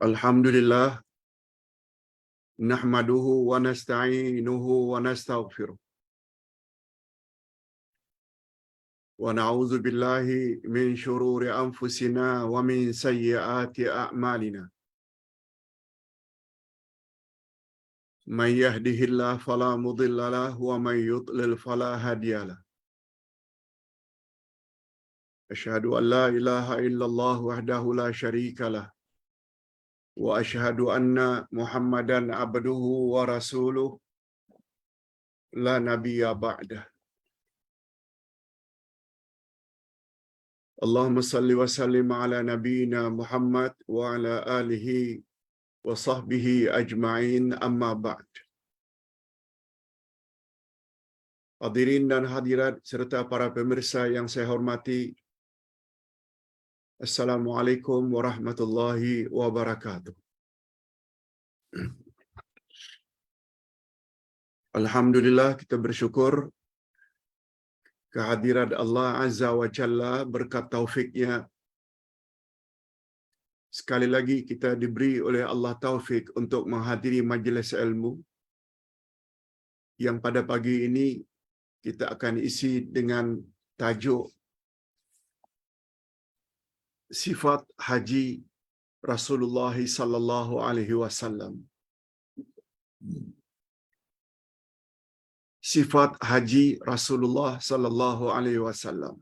Alhamdulillah, nahmaduhu wa nasta'inuhu wa nastaghfiruh. Wa na'udzu billahi min shururi anfusina wa min sayyiati a'malina. Man yahdihillahu fala mudilla lahu wa man yudlil fala hadiya lahu. Asyhadu an la ilaha illallah wahdahu la syarika lah wa asyhadu anna Muhammadan abduhu wa rasuluh la nabiyya ba'dah. Allahumma salli wa sallim ala nabiyyina Muhammad wa ala alihi wa sahbihi ajma'in, amma ba'd. Hadirin dan hadirat serta para pemirsa yang saya hormati, Assalamualaikum warahmatullahi wabarakatuh. Alhamdulillah, kita bersyukur kehadirat Allah Azza wa Jalla, berkat taufiknya. Sekali lagi kita diberi oleh Allah taufik untuk menghadiri majlis ilmu yang pada pagi ini kita akan isi dengan tajuk sifat haji Rasulullah sallallahu alaihi wasallam. Sifat haji Rasulullah sallallahu alaihi wasallam.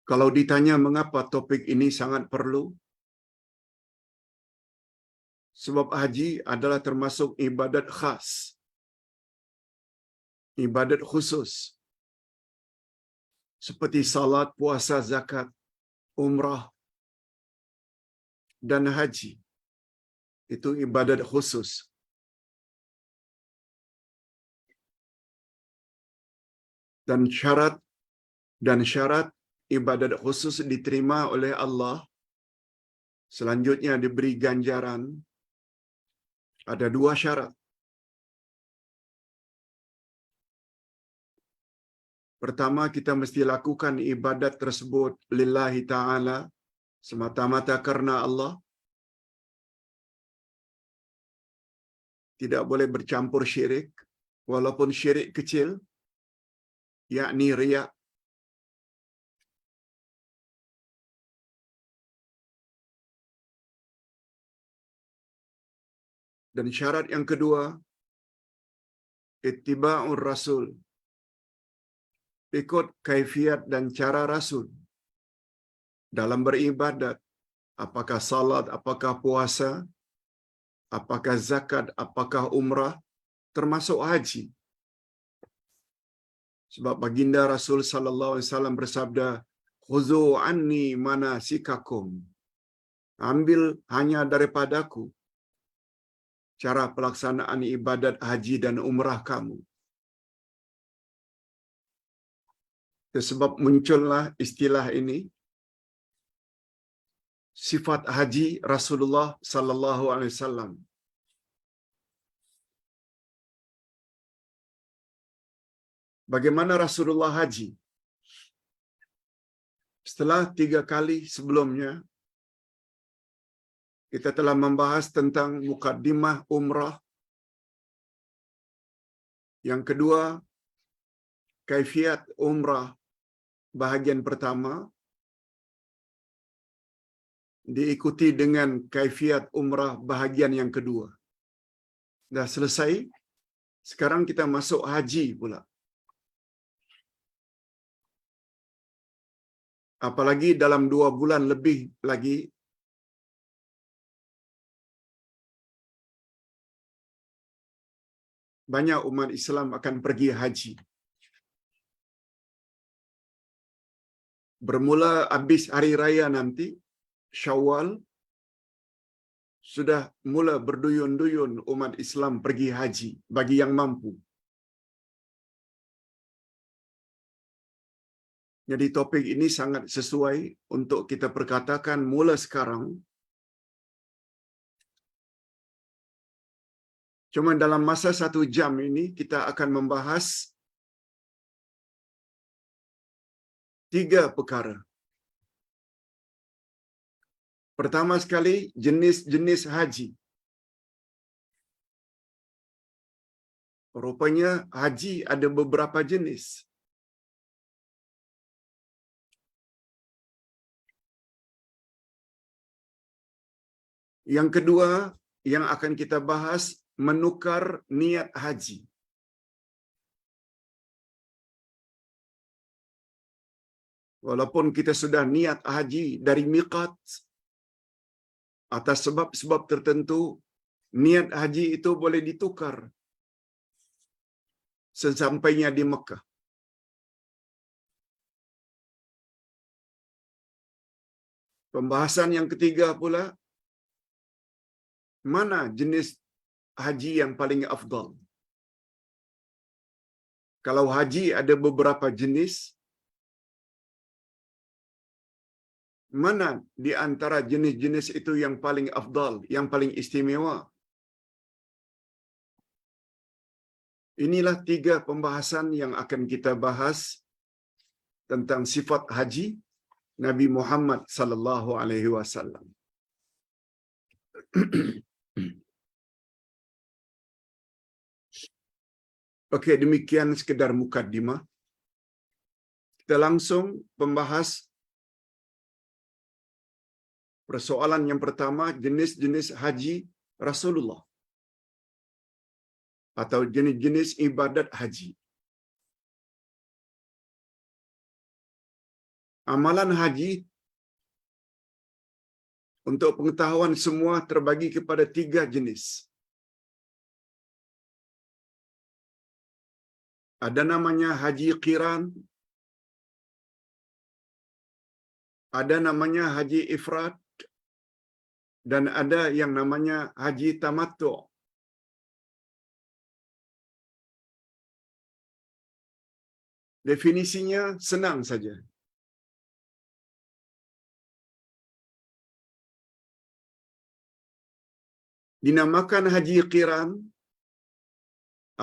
Kalau ditanya mengapa topik ini sangat perlu, sebab haji adalah termasuk ibadat khas, ibadat khusus, seperti salat, puasa, zakat, umrah, dan haji. Itu ibadat khusus. Dan syarat ibadat khusus diterima oleh Allah, selanjutnya diberi ganjaran, ada dua syarat. Pertama, kita mesti lakukan ibadat tersebut lillahi ta'ala, semata-mata karena Allah. Tidak boleh bercampur syirik, walaupun syirik kecil, yakni riya. Dan syarat yang kedua, ittiba'ur rasul, ikut kaifiat dan cara Rasul dalam beribadat, apakah salat, apakah puasa, apakah zakat, apakah umrah, termasuk haji. Sebab baginda Rasul sallallahu alaihi wasallam bersabda, "Khuzu anni manasikakum." Ambil hanya daripadaku cara pelaksanaan ibadat haji dan umrah kamu. Sebab muncullah istilah ini, sifat haji Rasulullah sallallahu alaihi wasallam. Bagaimana Rasulullah haji? Setelah 3 kali sebelumnya, kita telah membahas tentang mukaddimah umrah. Yang kedua, kaifiat umrah bahagian pertama, diikuti dengan kaifiat umrah bahagian yang kedua. Dah selesai, sekarang kita masuk haji pula. Apalagi dalam 2 bulan lebih lagi, banyak umat Islam akan pergi haji. Bermula habis hari raya nanti, Syawal, sudah mula berduyun-duyun umat Islam pergi haji bagi yang mampu. Jadi topik ini sangat sesuai untuk kita perkatakan mula sekarang. Cuma dalam masa 1 jam ini kita akan membahas tiga perkara. Pertama sekali, jenis-jenis haji. Rupanya haji ada beberapa jenis. Yang kedua, yang akan kita bahas, menukar niat haji. Walaupun kita sudah niat haji dari miqat, atas sebab-sebab tertentu, niat haji itu boleh ditukar sesampainya di Mekah. Pembahasan yang ketiga pula, mana jenis haji yang paling afdal? Kalau haji ada beberapa jenis, mana di antara jenis-jenis itu yang paling afdal, yang paling istimewa? Inilah tiga pembahasan yang akan kita bahas tentang sifat haji Nabi Muhammad sallallahu alaihi wasallam. Okey, demikian sekedar mukadimah. Kita langsung membahas persoalan yang pertama, jenis-jenis haji Rasulullah atau jenis-jenis ibadat haji. Amalan haji untuk pengetahuan semua terbagi kepada tiga jenis. Ada namanya haji qiran, ada namanya haji ifrad, dan ada yang namanya haji tamattu'. Definisinya senang saja. Dinamakan haji qiran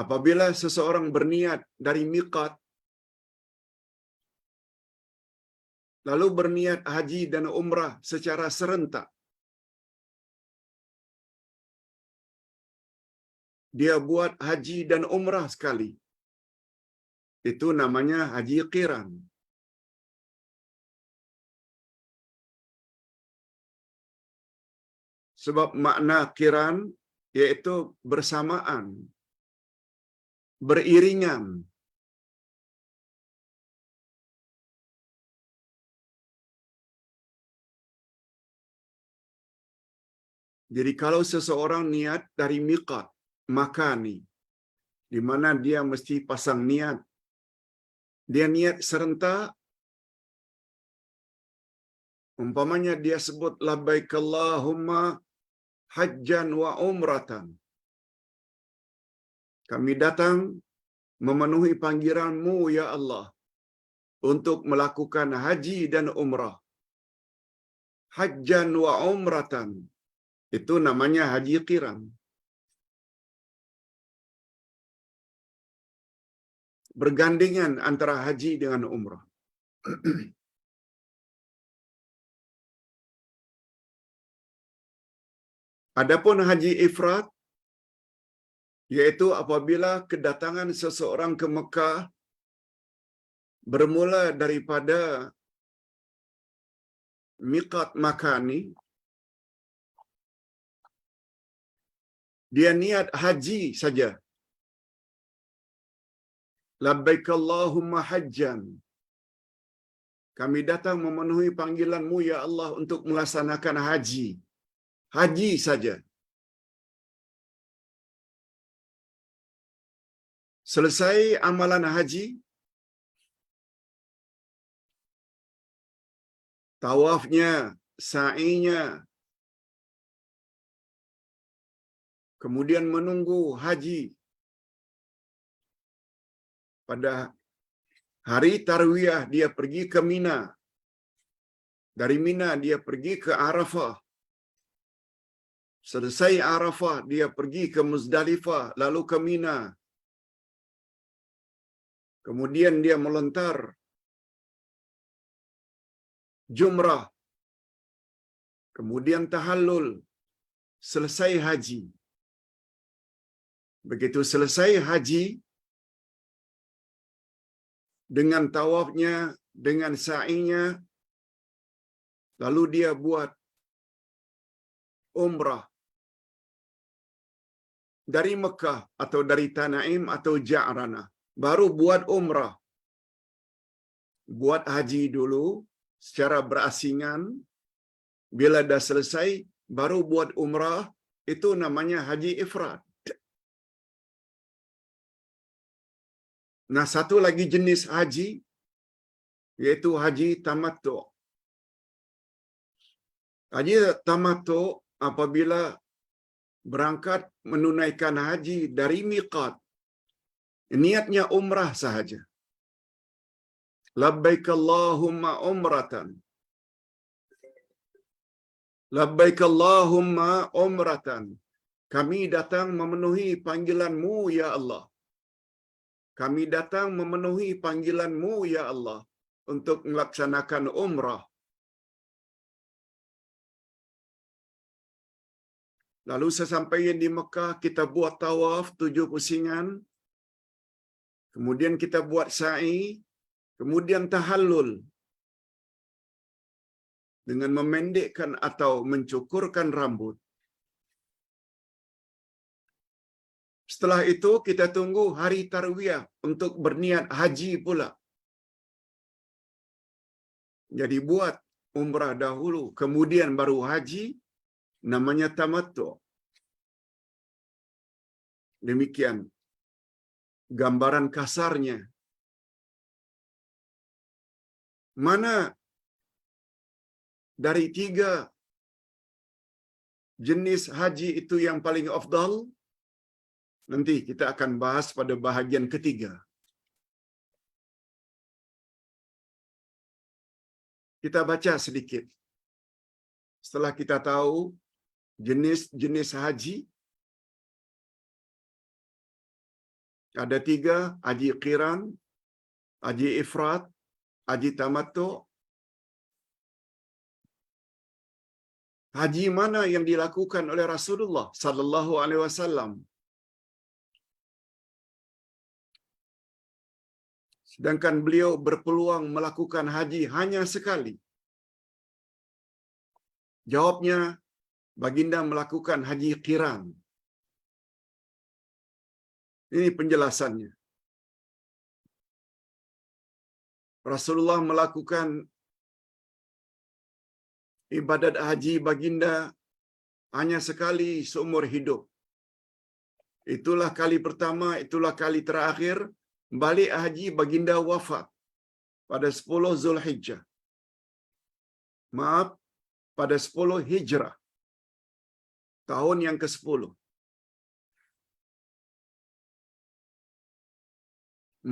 apabila seseorang berniat dari miqat, lalu berniat haji dan umrah secara serentak. Dia buat haji dan umrah sekali. Itu namanya haji qiran. Sebab makna qiran yaitu bersamaan, beriringan. Jadi kalau seseorang niat dari miqat, makani, di mana dia mesti pasang niat. Dia niat serentak, umpamanya dia sebut labbaik Allahumma hajjan wa umratan. Kami datang memenuhi panggilan-Mu ya Allah untuk melakukan haji dan umrah. Hajjan wa umratan. Itu namanya haji qiran. Bergandengan antara haji dengan umrah. Adapun haji ifrad yaitu apabila kedatangan seseorang ke Mekah bermula daripada miqat makani, dia niat haji saja. Labbaik Allahumma hajjan. Kami datang memenuhi panggilan-Mu ya Allah untuk melaksanakan haji. Haji saja. Selesai amalan haji, tawafnya, sa'inya, kemudian menunggu haji. Pada hari tarwiyah dia pergi ke Mina. Dari Mina dia pergi ke Arafah. Selesai Arafah dia pergi ke Muzdalifah, lalu ke Mina. Kemudian dia melontar jumrah, kemudian tahallul, selesai haji. Begitu selesai haji, dengan tawafnya, dengan sa'inya, lalu dia buat umrah dari Mekah atau dari Tanaim atau Ja'ranah. Baru buat umrah. Buat haji dulu secara berasingan. Bila dah selesai, baru buat umrah. Itu namanya haji ifrad. Nah, satu lagi jenis haji, yaitu haji tamattu. Haji tamattu apabila berangkat menunaikan haji dari miqat. Niatnya umrah sahaja. Labbaik Allahumma umratan. Labbaik Allahumma umratan. Kami datang memenuhi panggilan-Mu ya Allah. Kami datang memenuhi panggilan-Mu ya Allah untuk melaksanakan umrah. Lalu sesampainya di Mekah, kita buat tawaf 7 pusingan. Kemudian kita buat sa'i. Kemudian tahallul. Dengan memendekkan atau mencukurkan rambut. Setelah itu kita tunggu hari tarwiyah untuk berniat haji pula. Jadi buat umrah dahulu, kemudian baru haji, namanya tamattu. Demikian gambaran kasarnya. Mana dari 3 jenis haji itu yang paling afdal? Nanti kita akan bahas pada bahagian ketiga. Kita baca sedikit. Setelah kita tahu jenis-jenis haji, ada 3, haji qiran, haji ifrad, haji tamattu. Haji mana yang dilakukan oleh Rasulullah sallallahu alaihi wasallam? Sedangkan beliau berpeluang melakukan haji hanya sekali. Jawabnya, baginda melakukan haji qiran. Ini penjelasannya. Rasulullah melakukan ibadat haji baginda hanya sekali seumur hidup. Itulah kali pertama, itulah kali terakhir. Balik haji baginda wafat pada 10 Zulhijjah. Maaf, pada 10 Hijrah. Tahun yang ke-10.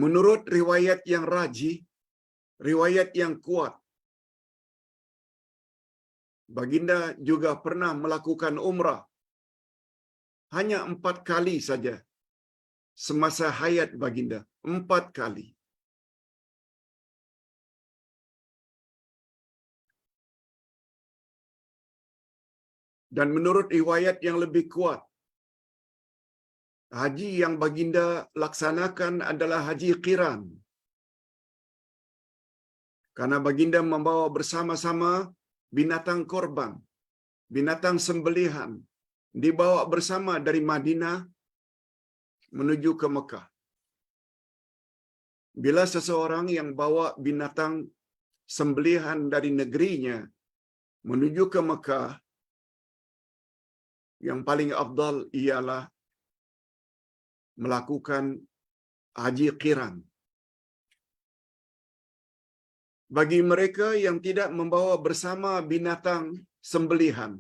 Menurut riwayat yang rajih, riwayat yang kuat, baginda juga pernah melakukan umrah. Hanya 4 kali saja. Semasa hayat baginda. 4 kali. Dan menurut riwayat yang lebih kuat, haji yang baginda laksanakan adalah haji qiran. Karena baginda membawa bersama-sama binatang korban, binatang sembelihan, dibawa bersama dari Madinah menuju ke Mekah. Bila seseorang yang bawa binatang sembelihan dari negerinya menuju ke Mekah, yang paling afdal ialah melakukan haji qiran. Bagi mereka yang tidak membawa bersama binatang sembelihan,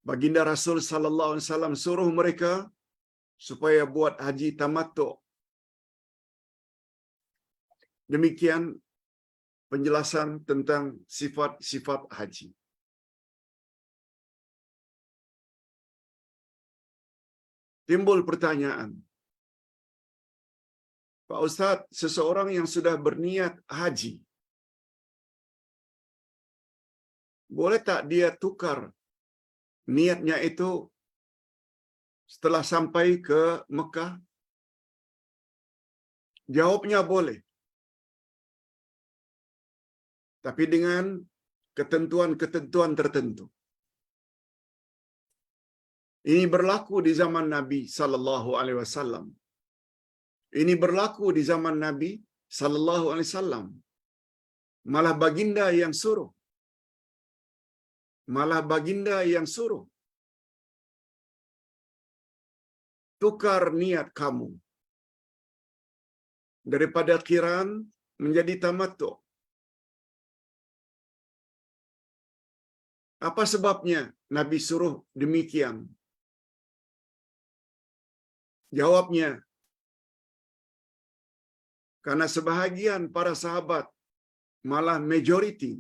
baginda Rasul sallallahu alaihi wasallam suruh mereka supaya buat haji tamattu. Demikian penjelasan tentang sifat-sifat haji. Timbul pertanyaan, Pak Ustaz, seseorang yang sudah berniat haji, boleh tak dia tukar niatnya itu setelah sampai ke Mekah? Jawabnya boleh. Tapi dengan ketentuan-ketentuan tertentu. Ini berlaku di zaman Nabi sallallahu alaihi wasallam. Ini berlaku di zaman Nabi sallallahu alaihi wasallam. Malah baginda yang suruh. Malah baginda yang suruh. Tukar niat kamu daripada qiran menjadi tamattu. Apa sebabnya Nabi suruh demikian? Jawabnya, karena sebahagian para sahabat, malah majoriti,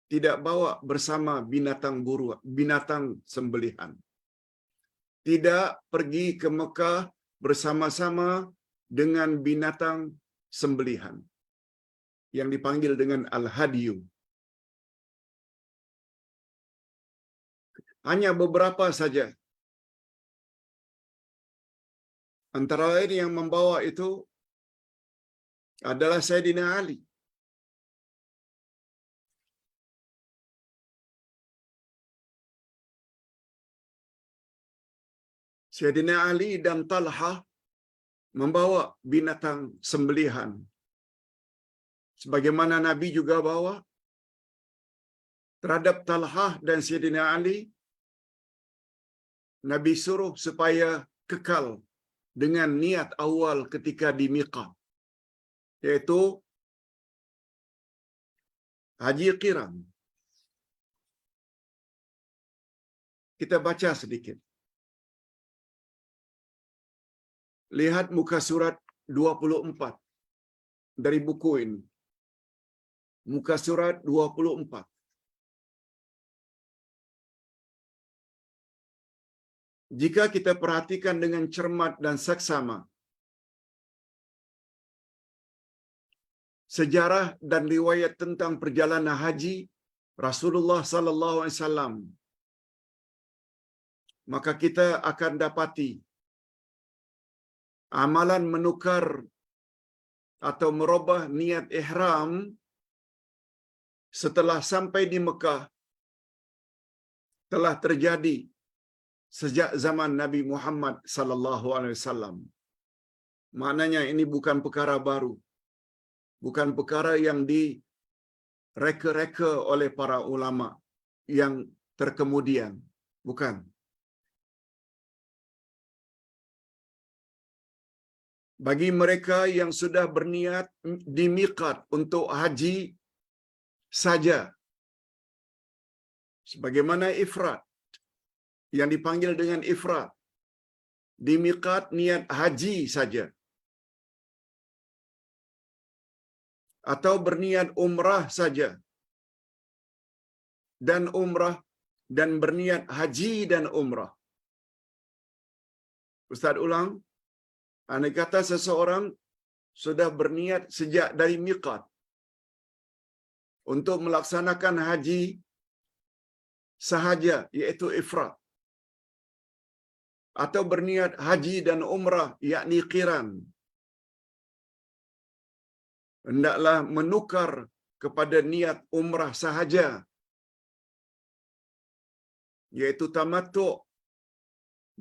tidak bawa bersama binatang sembelihan. Tidak pergi ke Mekah bersama-sama dengan binatang sembelihan yang dipanggil dengan al-hadiyu. Hanya beberapa saja. Antara lain yang membawa itu adalah Sayyidina Ali. Sayyidina Ali dan Talha membawa binatang sembelihan. Sebagaimana Nabi juga bawa terhadap Talha dan Sayyidina Ali, Nabi suruh supaya kekal dengan niat awal ketika di miqat, yaitu haji qiran. Kita baca sedikit. Lihat muka surat 24 dari buku ini. Muka surat 24. Jika kita perhatikan dengan cermat dan saksama, sejarah dan riwayat tentang perjalanan haji Rasulullah sallallahu alaihi wasallam, maka kita akan dapati amalan menukar atau merubah niat ihram setelah sampai di Mekah telah terjadi sejak zaman Nabi Muhammad sallallahu alaihi wasallam. Maknanya ini bukan perkara baru. Bukan perkara yang direka-reka oleh para ulama yang terkemudian. Bukan. Bagi mereka yang sudah berniat di miqat untuk haji saja, sebagaimana ifrad, yang dipanggil dengan ifrad, di miqat niat haji saja, atau berniat umrah saja, dan umrah, dan berniat haji dan umrah. Ustaz ulang, andai kata seseorang sudah berniat sejak dari miqat untuk melaksanakan haji sahaja, iaitu ifrad, atau berniat haji dan umrah, yakni qiran, hendaklah menukar kepada niat umrah sahaja, yaitu tamattu,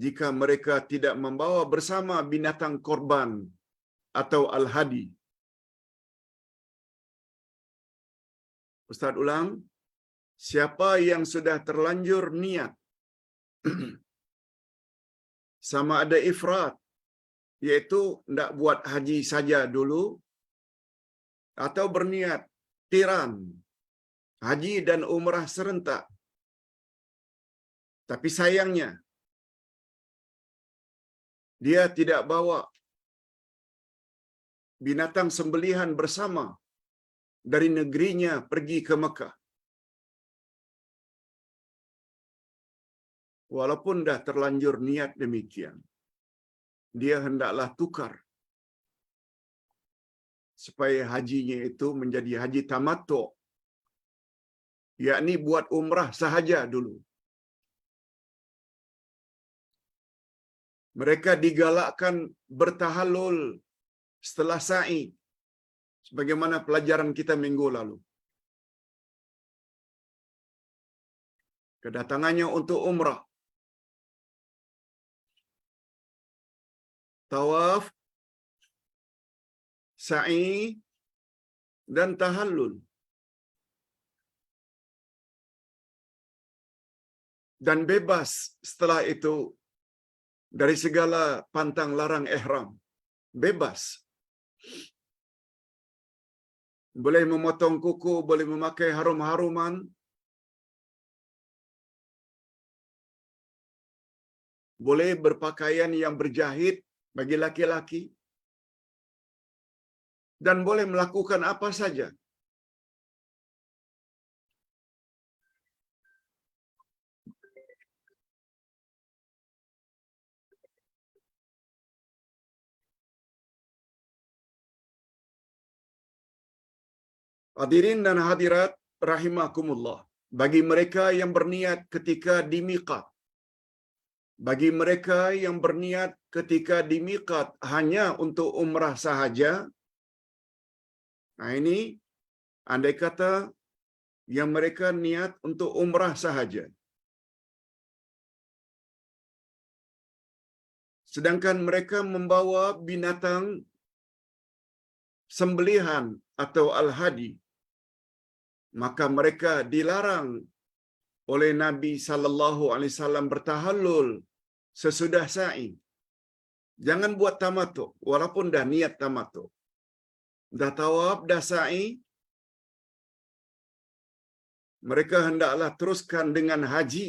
jika mereka tidak membawa bersama binatang korban atau al-hadi. Ustaz ulang, siapa yang sudah terlanjur niat sama ada ifrad, yaitu hendak buat haji saja dulu, atau berniat qiran, haji dan umrah serentak, tapi sayangnya dia tidak bawa binatang sembelihan bersama dari negerinya pergi ke Mekah, walaupun dah terlanjur niat demikian, dia hendaklah tukar supaya hajinya itu menjadi haji tamattu, yakni buat umrah sahaja dulu. Mereka digalakkan bertahallul setelah sa'i, sebagaimana pelajaran kita minggu lalu. Kedatangannya untuk umrah, tawaf, sa'i, dan tahallul. Dan bebas setelah itu dari segala pantang larang ihram. Bebas. Boleh memotong kuku, boleh memakai harum-haruman, boleh berpakaian yang berjahit bagi laki-laki, dan boleh melakukan apa saja. Hadirin dan hadirat rahimakumullah. Bagi mereka yang berniat ketika di miqat, bagi mereka yang berniat ketika di miqat hanya untuk umrah sahaja, nah ini andai kata yang mereka niat untuk umrah sahaja, sedangkan mereka membawa binatang sembelihan atau al-hadi, maka mereka dilarang oleh Nabi sallallahu alaihi wasallam bertahallul sesudah sa'i. Jangan buat tamattu walaupun dah niat tamattu. Dah tawaf, dah sa'i, mereka hendaklah teruskan dengan haji.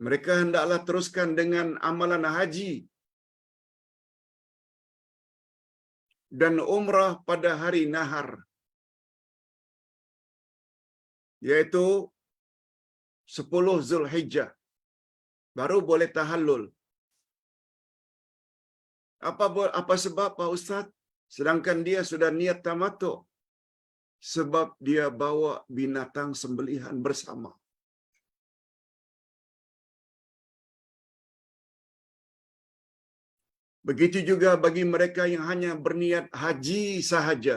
Mereka hendaklah teruskan dengan amalan haji dan umrah pada hari nahar, yaitu 10 Zulhijjah. Baru boleh tahallul. Apa sebab Pak Ustaz? Sedangkan dia sudah niat tamattu. Sebab dia bawa binatang sembelihan bersama. Begitu juga bagi mereka yang hanya berniat haji sahaja,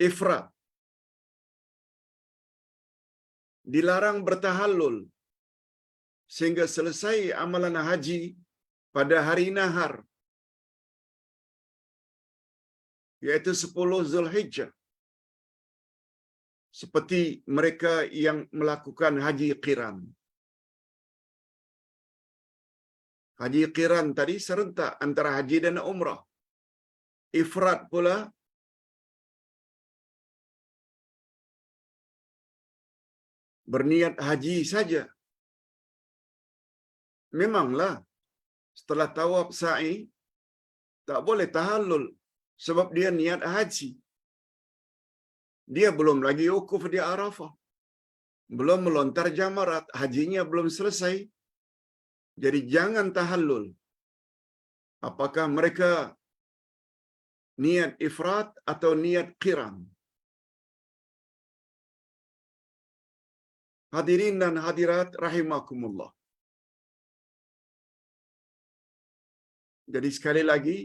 ifrad. Dilarang bertahallul sehingga selesai amalan haji pada hari nahar, yaitu 10 Zulhijjah. Seperti mereka yang melakukan haji qiran. Haji qiran tadi serentak antara haji dan umrah. Ifrad pula berniat haji saja. Memanglah setelah tawaf sa'i tak boleh tahallul sebab dia niat haji. Dia belum lagi wukuf di Arafah. Belum melontar jamarat, hajinya belum selesai. Jadi jangan tahallul. Apakah mereka niat ifrat atau niat qiran? Hadirin dan hadirat rahimakumullah. Jadi sekali lagi,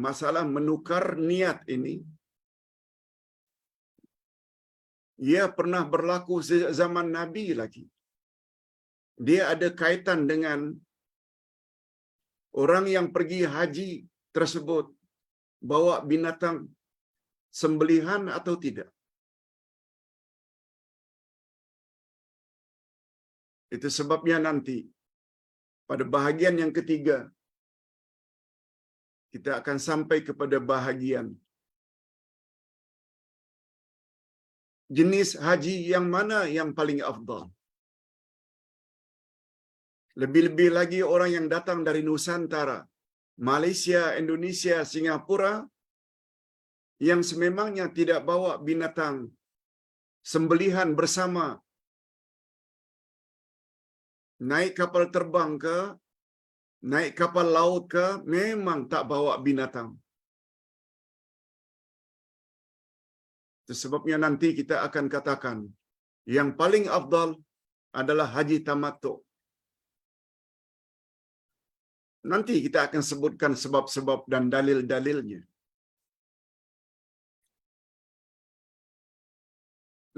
masalah menukar niat ini, ia pernah berlaku zaman Nabi lagi. Dia ada kaitan dengan orang yang pergi haji tersebut bawa binatang sembelihan atau tidak. Itu sebabnya nanti pada bahagian yang ketiga kita akan sampai kepada bahagian jenis haji yang mana yang paling afdal. Lebih-lebih lagi orang yang datang dari Nusantara, Malaysia, Indonesia, Singapura, yang sememangnya tidak bawa binatang sembelihan bersama, naik kapal terbang ke, naik kapal laut ke, memang tak bawa binatang. Itu sebabnya nanti kita akan katakan, Yang paling afdal adalah haji tamattu. Nanti kita akan sebutkan sebab-sebab dan dalil-dalilnya.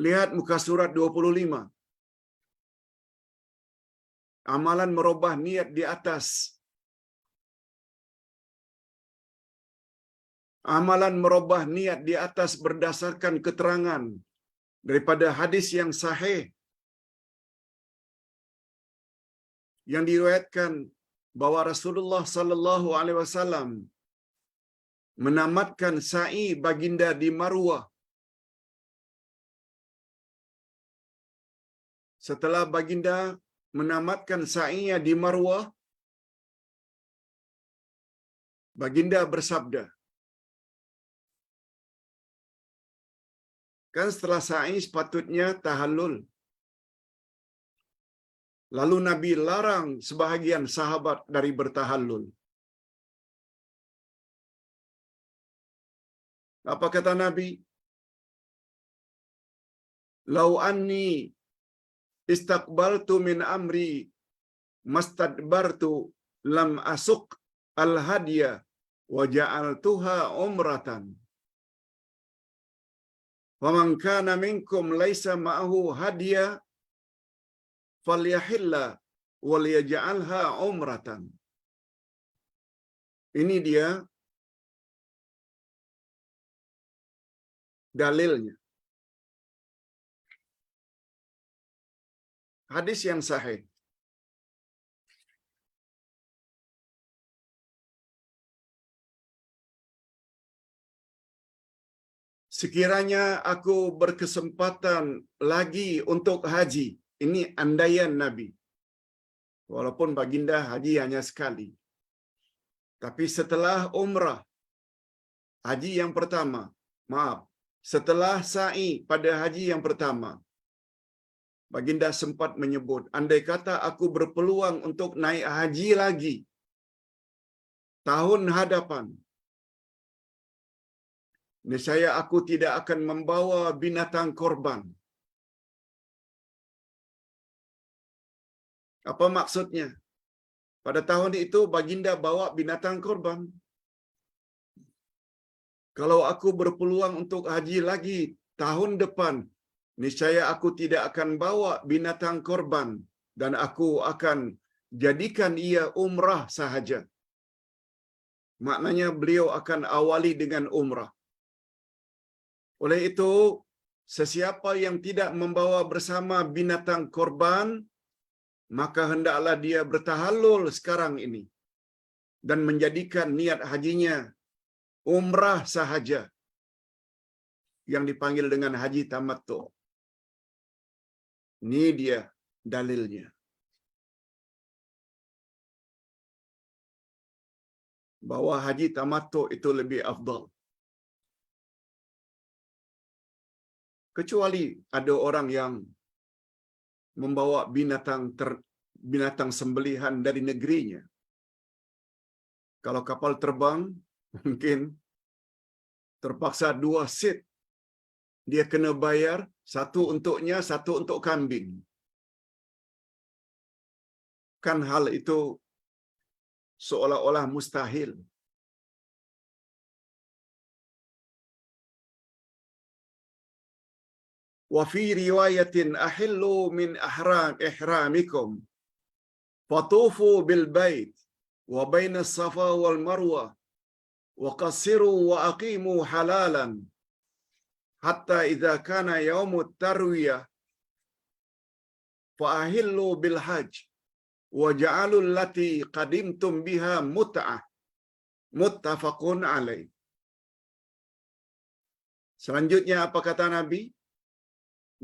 Lihat muka surat 25. Amalan merubah niat di atas. Amalan merubah niat di atas berdasarkan keterangan daripada hadis yang sahih yang diriwayatkan bahwa Rasulullah sallallahu alaihi wasallam menamatkan sa'i baginda di Marwah. Setelah baginda menamatkan sa'inya di Marwah, baginda bersabda, kan setelah sa'i sepatutnya tahallul. Lalu Nabi larang sebahagian sahabat dari bertahallul. Apa kata Nabi? Lau anni istaqbaltu min amri mastadbartu lam asuk al-hadiya wa ja'altuha umratan. Wa man kana minkum laisa ma'ahu hadiya falyahilla wal yaj'alha umratan. Ini dia dalilnya. Hadis yang sahih. Sekiranya aku berkesempatan lagi untuk haji. Ini andaian Nabi. Walaupun baginda haji hanya sekali. Tapi setelah umrah, haji yang pertama, setelah sa'i pada haji yang pertama, baginda sempat menyebut, andai kata aku berpeluang untuk naik haji lagi tahun hadapan, nescaya aku tidak akan membawa binatang korban. Apa maksudnya? Pada tahun itu baginda bawa binatang korban. Kalau aku berpeluang untuk haji lagi tahun depan, niscaya aku tidak akan bawa binatang korban dan aku akan jadikan ia umrah sahaja. Maknanya beliau akan awali dengan umrah. Oleh itu, sesiapa yang tidak membawa bersama binatang korban, maka hendaklah dia bertahallul sekarang ini dan menjadikan niat hajinya umrah sahaja yang dipanggil dengan haji tamattu. Ini dia dalilnya. Bahwa haji tamattu itu lebih afdal. Kecuali ada orang yang membawa binatang sembelihan dari negerinya. Kalau kapal terbang, mungkin terpaksa 2 set. Dia kena bayar, satu untuknya, satu untuk kambing. Kan hal itu seolah-olah mustahil. Wa fi riwayatin ahillu min ihramikum fatufu bil bait wa baina as-safa wal marwa wa qassiru wa aqimu halalan hatta idza kana yaumut tarwiyah fa ahillu bil hajj wa ja'alu allati qadimtum biha mut'ah muttafaqun alaih. Selanjutnya apa kata Nabi?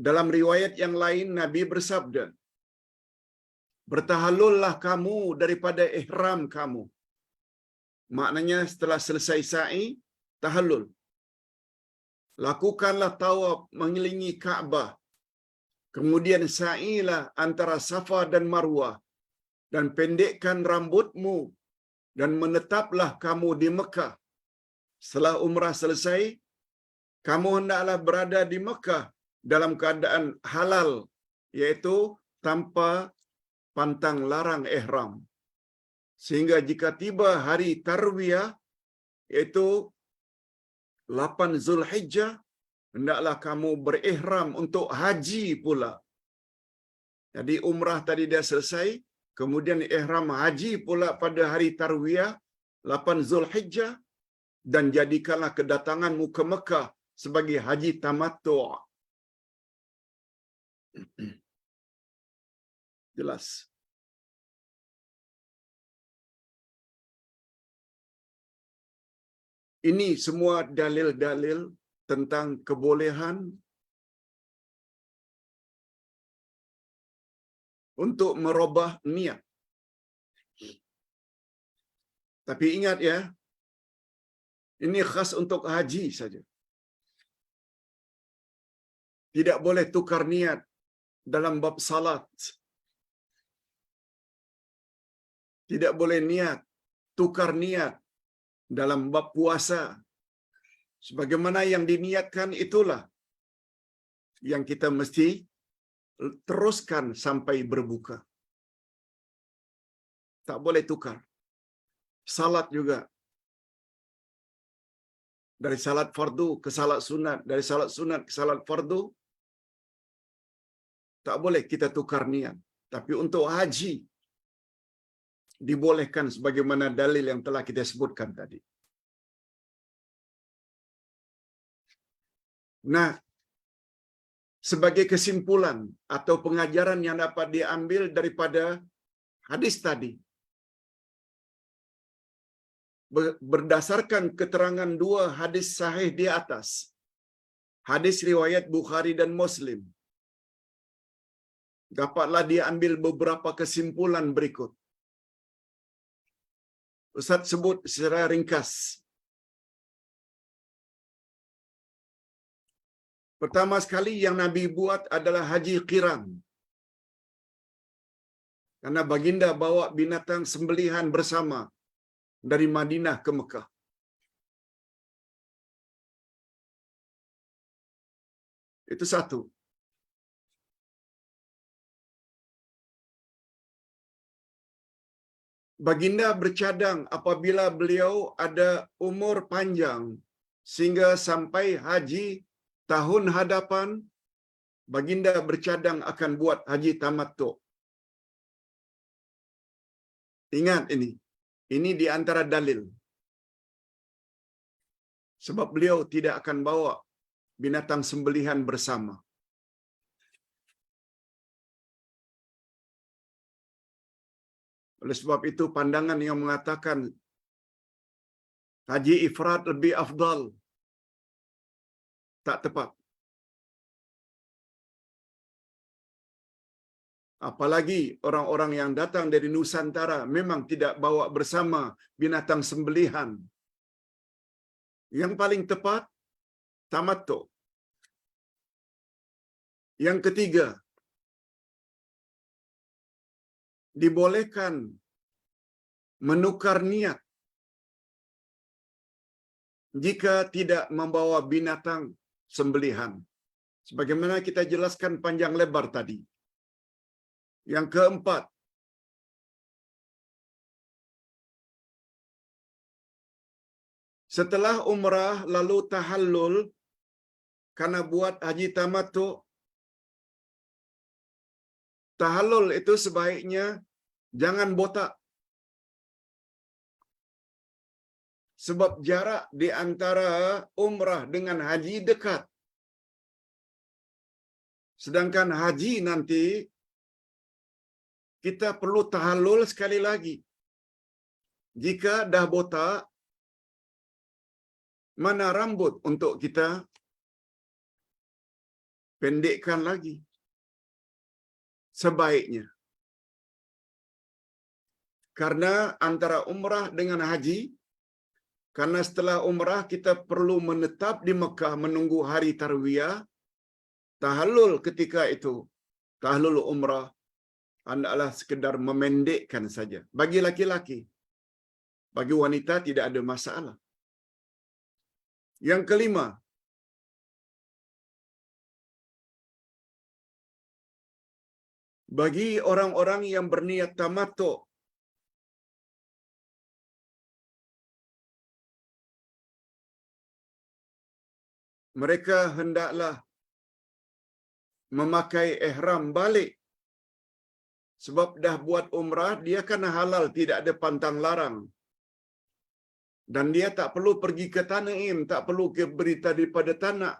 Dalam riwayat yang lain Nabi bersabda, bertahallullah kamu daripada ihram kamu. Maknanya setelah selesai sa'i, tahallul. Lakukanlah tawaf mengelilingi Ka'bah. Kemudian sa'ilah antara Safa dan Marwah. Dan pendekkan rambutmu. Dan menetaplah kamu di Mekah. Setelah umrah selesai, kamu hendaklah berada di Mekah dalam keadaan halal, yaitu tanpa pantang larang ihram. Sehingga jika tiba hari tarwiyah, yaitu 8 Zulhijjah, hendaklah kamu berihram untuk haji pula. Jadi umrah tadi dia selesai, kemudian ihram haji pula pada hari tarwiyah 8 Zulhijjah, dan jadikanlah kedatanganmu ke Mekah sebagai haji tamattu'. Jelas. Ini semua dalil-dalil tentang kebolehan untuk merubah niat. Tapi ingat ya, ini khas untuk haji saja. Tidak boleh tukar niat dalam bab salat. Tidak boleh tukar niat dalam bab puasa. Sebagaimana yang diniatkan itulah yang kita mesti teruskan sampai berbuka. Tak boleh tukar. Salat juga. Dari salat fardu ke salat sunat, dari salat sunat ke salat fardu, tak boleh kita tukar niat. Tapi untuk haji, dibolehkan sebagaimana dalil yang telah kita sebutkan tadi. Nah, sebagai kesimpulan atau pengajaran yang dapat diambil daripada hadis tadi, berdasarkan keterangan dua hadis sahih di atas, hadis riwayat Bukhari dan Muslim, dapatlah diambil beberapa kesimpulan berikut. Ustaz sebut secara ringkas. Pertama sekali yang Nabi buat adalah haji qiran. Karena baginda bawa binatang sembelihan bersama dari Madinah ke Mekah. Itu satu. Baginda bercadang apabila beliau ada umur panjang sehingga sampai haji tahun hadapan, baginda bercadang akan buat haji tamattu'. Ingat ini. Ini di antara dalil. Sebab beliau tidak akan bawa binatang sembelihan bersama. Oleh sebab itu pandangan yang mengatakan haji ifrad lebih afdal tak tepat. Apalagi orang-orang yang datang dari Nusantara memang tidak bawa bersama binatang sembelihan. Yang paling tepat, tamattu'. Yang ketiga, dibolehkan menukar niat jika tidak membawa binatang sembelihan. Sebagaimana kita jelaskan panjang lebar tadi. Yang keempat, setelah umrah lalu tahallul karena buat haji tamattu', tahallul itu sebaiknya jangan botak. Sebab jarak di antara umrah dengan haji dekat. Sedangkan haji nanti kita perlu tahallul sekali lagi. Jika dah botak, mana rambut untuk kita pendekkan lagi? Sebaiknya. Karena antara umrah dengan haji, karena setelah umrah kita perlu menetap di Mekah menunggu hari tarwiyah, tahallul ketika itu, tahallul umrah adalah sekedar memendekkan saja. Bagi laki-laki, bagi wanita tidak ada masalah. Yang kelima, Bagi orang-orang yang berniat tamattu, mereka hendaklah memakai ihram balik. Sebab dah buat umrah, dia kan halal, tidak ada pantang larang. Dan dia tak perlu pergi ke Tanaim, tak perlu ke berita daripada tanah,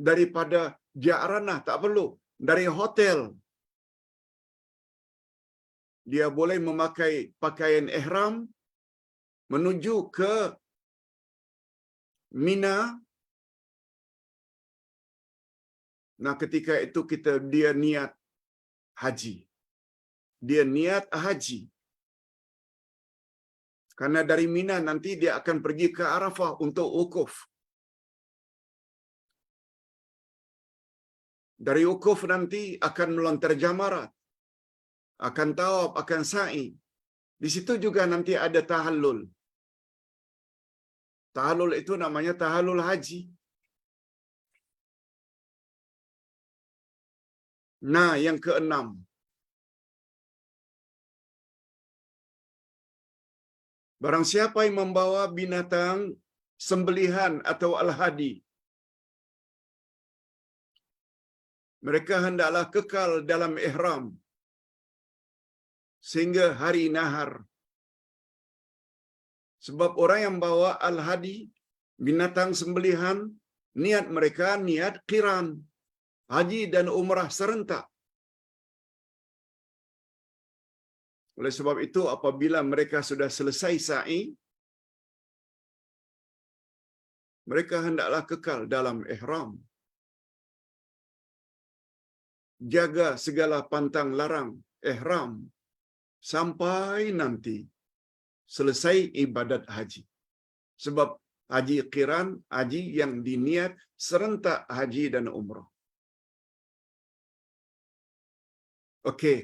daripada Ja'ranah, tak perlu. Dari hotel, dia boleh memakai pakaian ihram menuju ke Mina. Nah, ketika itu dia niat haji. Dia niat haji. Karena dari Mina nanti dia akan pergi ke Arafah untuk wukuf. Dari wukuf nanti akan melontar jamarat, akan tawaf, akan sa'i. Di situ juga nanti ada tahallul. Tahallul itu namanya tahallul haji. Nah, yang keenam, barang siapa yang membawa binatang sembelihan atau al-hadi, mereka hendaklah kekal dalam ihram sehingga hari nahar. Sebab orang yang bawa al-hadi, binatang sembelihan, niat mereka niat qiran, haji dan umrah serentak. Oleh sebab itu, apabila mereka sudah selesai sa'i, mereka hendaklah kekal dalam ihram. Jaga segala pantang larang ihram sampai nanti selesai ibadat haji. Sebab haji qiran, haji yang diniat serentak haji dan umrah. Okey.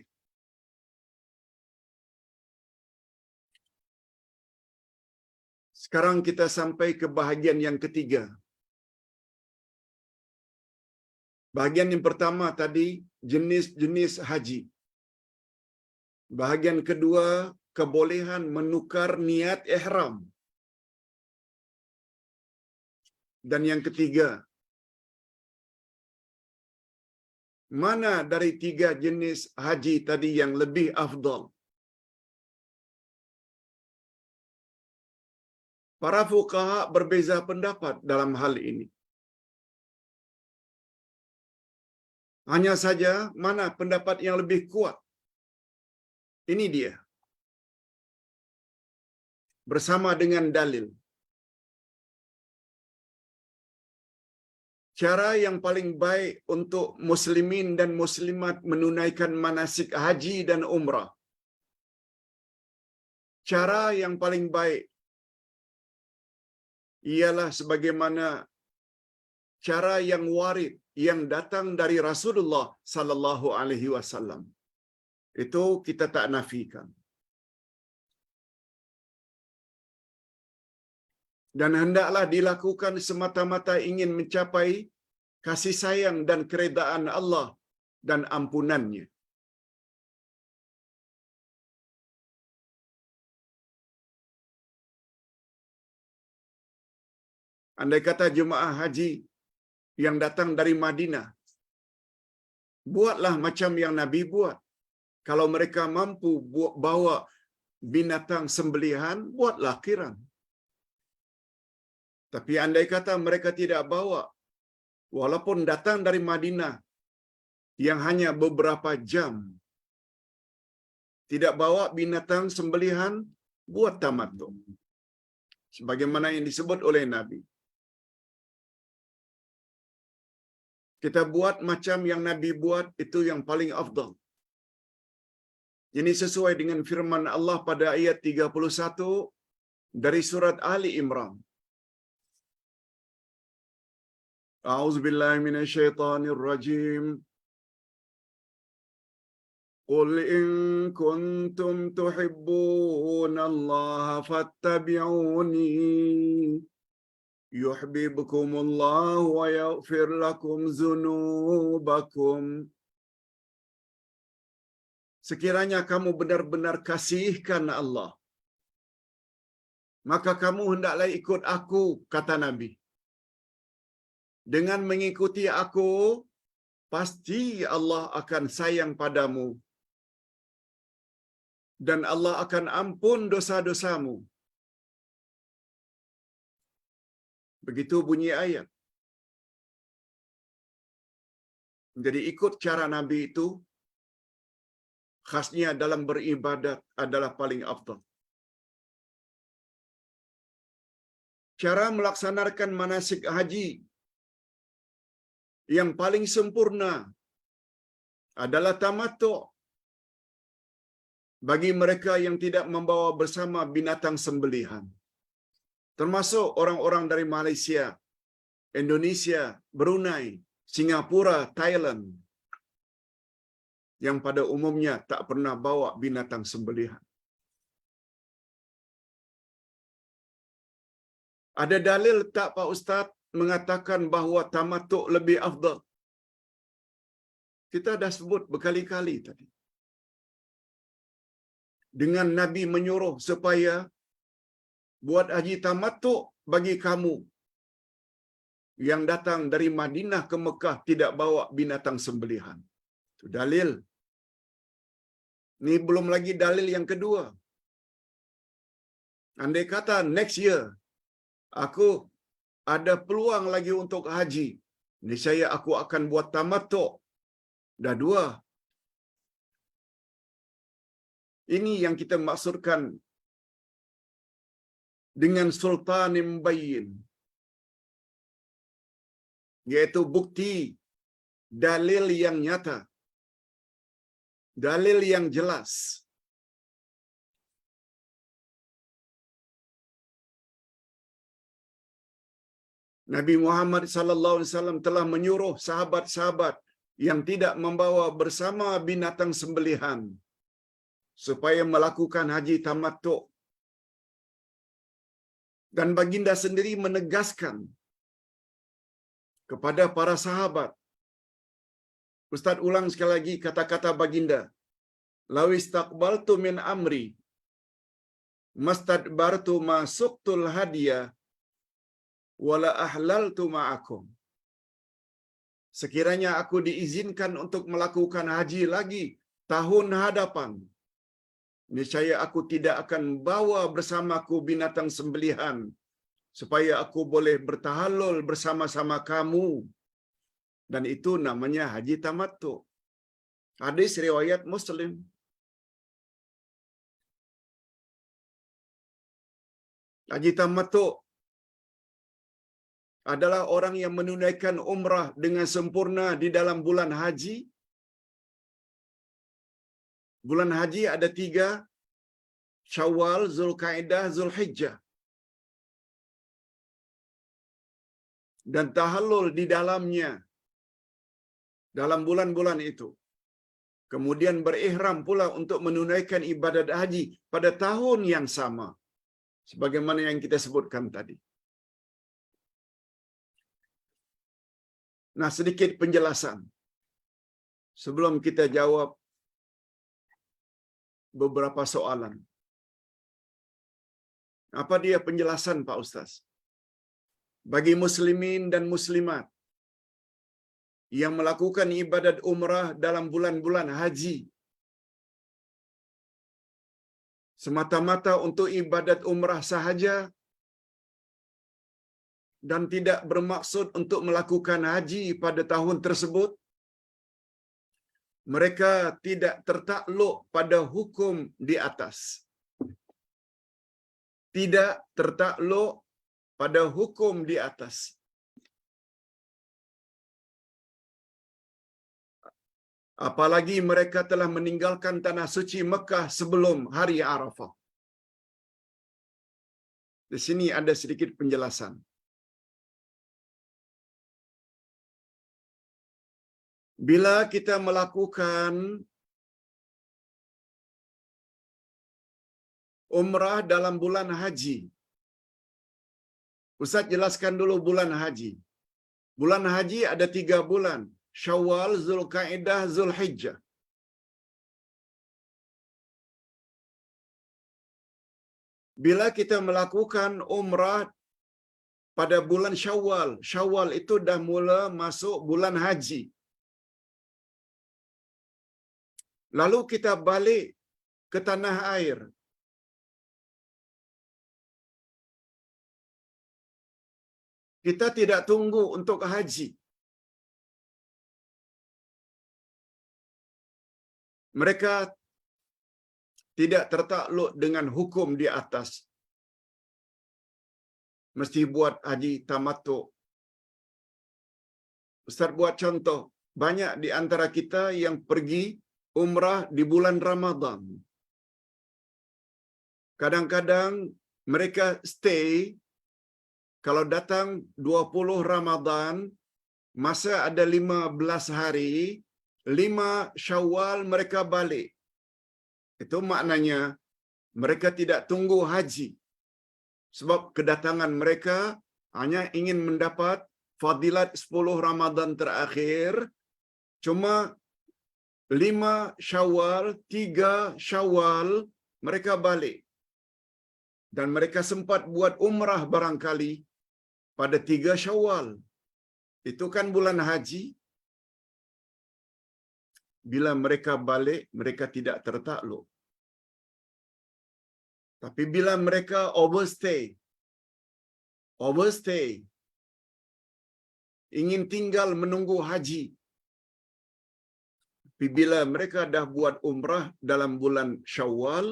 Sekarang kita sampai ke bahagian yang ketiga. Bahagian yang pertama tadi, jenis-jenis haji. Bahagian kedua, kebolehan menukar niat ihram. Dan yang ketiga, mana dari tiga jenis haji tadi yang lebih afdal? Para fuqaha berbeza pendapat dalam hal ini. Hanya saja mana pendapat yang lebih kuat. Ini dia. Bersama dengan dalil. Cara yang paling baik untuk muslimin dan muslimat menunaikan manasik haji dan umrah. Cara yang paling baik ialah sebagaimana cara yang warid yang datang dari Rasulullah sallallahu alaihi wasallam. Itu kita tak nafikan. Dan hendaklah dilakukan semata-mata ingin mencapai kasih sayang dan keredaan Allah dan ampunannya. Andai kata jemaah haji yang datang dari Madinah, buatlah macam yang Nabi buat. Kalau mereka mampu bawa binatang sembelihan, buatlah qiran. Tapi andai kata mereka tidak bawa, walaupun datang dari Madinah yang hanya beberapa jam, tidak bawa binatang sembelihan, buat tamattu. Sebagaimana yang disebut oleh Nabi. Kita buat macam yang Nabi buat, itu yang paling afdal. Ini sesuai dengan firman Allah pada ayat 31 dari surat Ali Imran. A'udzubillahi minasyaitonir rajim. Qul in kuntum tuhibbunallaha fattabi'uni yuhibbukumullahu wa yaghfir lakum dzunubakum. sekiranya kamu benar-benar kasihkan Allah, maka kamu hendaklah ikut aku, kata Nabi. Dengan mengikuti aku, pasti Allah akan sayang padamu dan Allah akan ampun dosa-dosamu. Begitu bunyi ayat. Jadi ikut cara Nabi itu khasnya dalam beribadat adalah paling afdal. Cara melaksanakan manasik haji yang paling sempurna adalah tamattu' bagi mereka yang tidak membawa bersama binatang sembelihan. Termasuk orang-orang dari Malaysia, Indonesia, Brunei, Singapura, Thailand yang pada umumnya tak pernah bawa binatang sembelihan. Ada dalil tak Pak Ustaz mengatakan bahawa tamattu' lebih afdal? Kita dah sebut berkali-kali tadi. Dengan Nabi menyuruh supaya buat haji tamattu' bagi kamu yang datang dari Madinah ke Mekah tidak bawa binatang sembelihan. Itu dalil. Ini belum lagi dalil yang kedua. Andai kata next year aku ada peluang lagi untuk haji, niscaya aku akan buat tamattu'. Dah dua. Ini yang kita maksudkan dengan sultanim bayyin, yaitu bukti, dalil yang nyata, dalil yang jelas. Nabi Muhammad sallallahu alaihi wasallam telah menyuruh sahabat-sahabat yang tidak membawa bersama binatang sembelihan supaya melakukan haji tamattu'. Dan baginda sendiri menegaskan kepada para sahabat. Ustaz ulang sekali lagi kata-kata baginda. Law istaqbaltu min amri mastadbartu ma suqtul hadiya wala ahlaltu ma'akum. Sekiranya aku diizinkan untuk melakukan haji lagi tahun hadapan, niscaya aku tidak akan bawa bersamaku binatang sembelihan supaya aku boleh bertahallul bersama-sama kamu. Dan itu namanya haji tamattu'. Hadis riwayat Muslim. Haji tamattu' adalah orang yang menunaikan umrah dengan sempurna di dalam bulan haji. Bulan haji ada 3, Syawal, Zulkaidah, Zulhijjah. Dan tahallul di dalamnya, dalam bulan-bulan itu. Kemudian berihram pula untuk menunaikan ibadat haji pada tahun yang sama. Sebagaimana yang kita sebutkan tadi. Nah, sedikit penjelasan sebelum kita jawab beberapa soalan. Apa dia penjelasan Pak Ustaz? Bagi muslimin dan muslimat yang melakukan ibadat umrah dalam bulan-bulan haji semata-mata untuk ibadat umrah sahaja dan tidak bermaksud untuk melakukan haji pada tahun tersebut, mereka tidak tertakluk pada hukum di atas. Tidak tertakluk pada hukum di atas. Apalagi mereka telah meninggalkan tanah suci Mekah sebelum hari Arafah. Di sini ada sedikit penjelasan. Bila kita melakukan umrah dalam bulan haji, Ustaz jelaskan dulu bulan haji. Bulan haji ada 3 bulan, Syawal, Zulkaidah, Zulhijjah. bila kita melakukan umrah pada bulan Syawal, Syawal itu dah mula masuk bulan haji. Lalu kita balik ke tanah air. Kita tidak tunggu untuk haji. Mereka tidak tertakluk dengan hukum di atas. Mesti buat haji tamattu'. Ustaz buat contoh, banyak di antara kita yang pergi umrah di bulan Ramadan. Kadang-kadang mereka stay, kalau datang 20 Ramadan, masa ada 15 hari, 5 Syawal mereka balik. Itu maknanya mereka tidak tunggu haji. Sebab kedatangan mereka hanya ingin mendapat fadilat 10 Ramadan terakhir, cuma 5 Syawal, 3 Syawal mereka balik. Dan mereka sempat buat umrah barangkali pada 3 Syawal. Itu kan bulan haji. Bila mereka balik, mereka tidak tertakluk. Tapi bila mereka overstay, ingin tinggal menunggu haji. Tapi bila mereka dah buat umrah dalam bulan Syawal,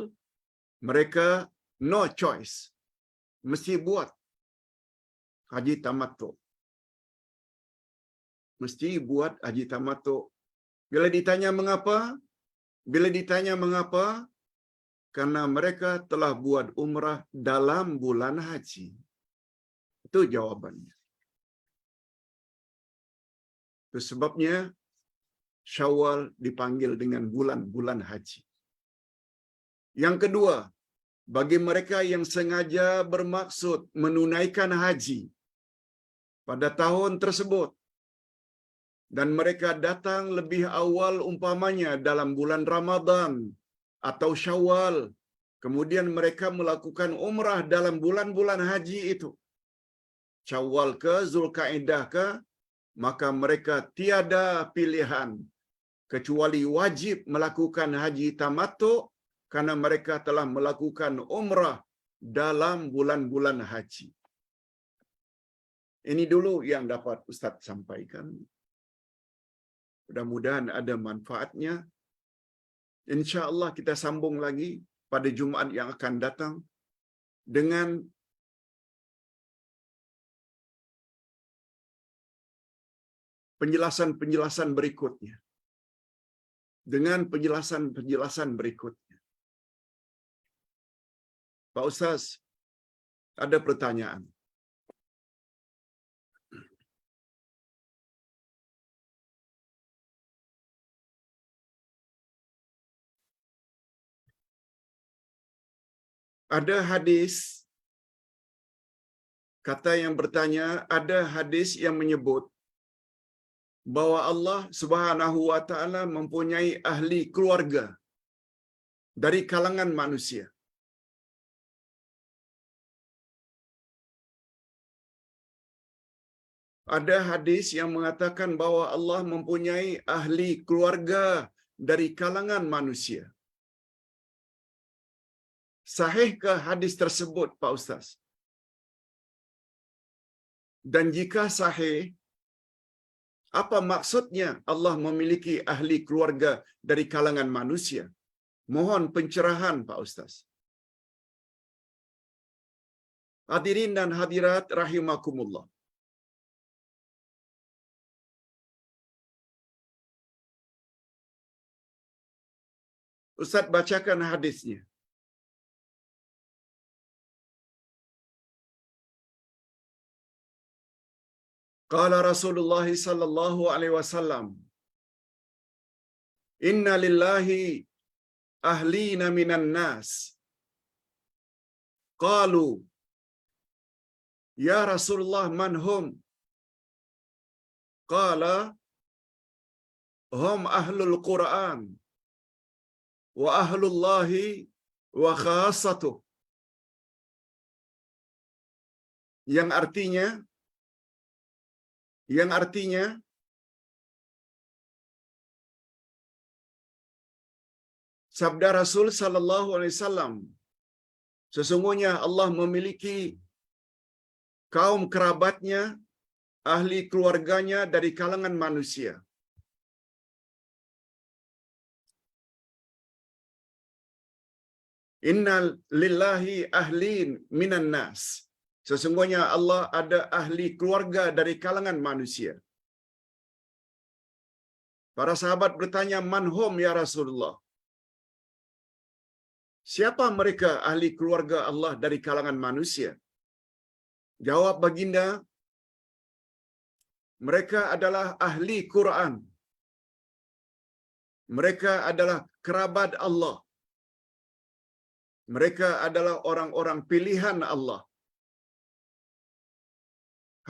mereka no choice. Mesti buat haji tamattu'. Mesti buat haji tamattu'. Bila ditanya mengapa? Karena mereka telah buat umrah dalam bulan haji. Itu jawabannya. Itu sebabnya Syawal dipanggil dengan bulan-bulan haji. Yang kedua, bagi mereka yang sengaja bermaksud menunaikan haji pada tahun tersebut, dan mereka datang lebih awal umpamanya dalam bulan Ramadan atau Syawal, kemudian mereka melakukan umrah dalam bulan-bulan haji itu, Syawal ke Zulkaidah ke, maka mereka tiada pilihan kecuali wajib melakukan haji tamattu' karena mereka telah melakukan umrah dalam bulan-bulan haji. Ini dulu yang dapat Ustaz sampaikan. Mudah-mudahan ada manfaatnya. InsyaAllah kita sambung lagi pada Jumaat yang akan datang dengan penjelasan-penjelasan berikutnya. Pak Ustaz, ada pertanyaan. Ada hadis, kata yang bertanya, ada hadis yang menyebut bahwa Allah Subhanahu wa taala mempunyai ahli keluarga dari kalangan manusia. Ada hadis yang mengatakan bahwa Allah mempunyai ahli keluarga dari kalangan manusia. Sahihkah hadis tersebut, Pak Ustaz? Dan jika sahih, apa maksudnya Allah memiliki ahli keluarga dari kalangan manusia? Mohon pencerahan, Pak Ustaz. Hadirin dan hadirat rahimakumullah. Ustaz bacakan hadisnya. Qala Rasulullah sallallahu alaihi wasallam, "Inna lillahi ahlina minan nas." Qalu, "Ya Rasulullah, man hum?" Qala, "Hum ahlul Qur'an wa ahlullahi wa khassatuh." yang artinya sabda Rasul sallallahu alaihi wasallam, sesungguhnya Allah memiliki kaum kerabatnya, ahli keluarganya dari kalangan manusia. Innal lillahi ahlin minan nas. Sesungguhnya Allah ada ahli keluarga dari kalangan manusia. Para sahabat bertanya, manhum ya Rasulullah? Siapa mereka ahli keluarga Allah dari kalangan manusia? Jawab baginda, mereka adalah ahli Quran. Mereka adalah kerabat Allah. Mereka adalah orang-orang pilihan Allah.